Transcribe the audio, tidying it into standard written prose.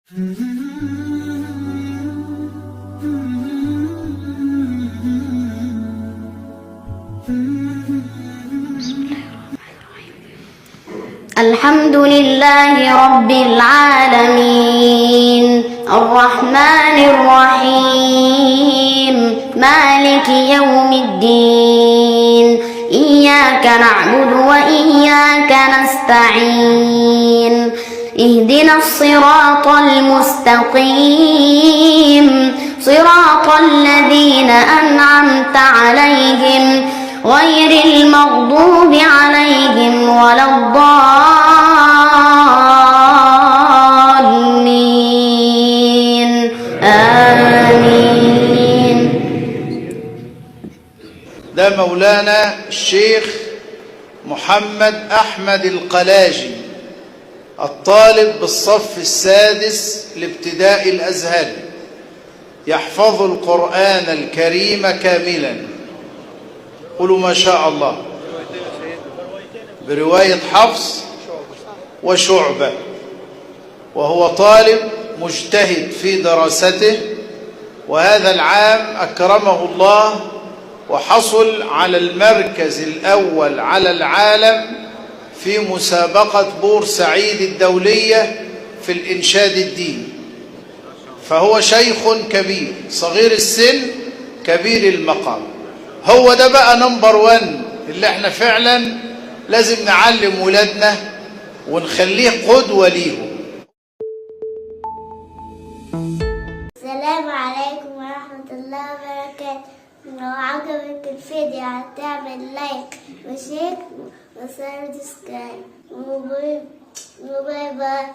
الحمد لله رب العالمين الرحمن الرحيم مالك يوم الدين إياك نعبد وإياك نستعين اهدنا الصراط المستقيم صراط الذين أنعمت عليهم غير المغضوب عليهم ولا الضالين آمين. ده مولانا الشيخ محمد أحمد القلاجي الطالب بالصف السادس الابتدائي الأزهري، يحفظ القرآن الكريم كاملا. قولوا ما شاء الله. برواية حفص وشعبة، وهو طالب مجتهد في دراسته، وهذا العام أكرمه الله وحصل على المركز الأول على العالم في مسابقة بورسعيد الدولية في الإنشاد الديني. فهو شيخ كبير صغير السن كبير المقام. هو ده بقى نمبر 1 اللي احنا فعلا لازم نعلم ولادنا ونخليه قدوة ليهم. السلام عليكم ورحمة الله وبركاته. لو عجبك الفيديو هتعمل لايك وشير وسبسكرايب وباي باي.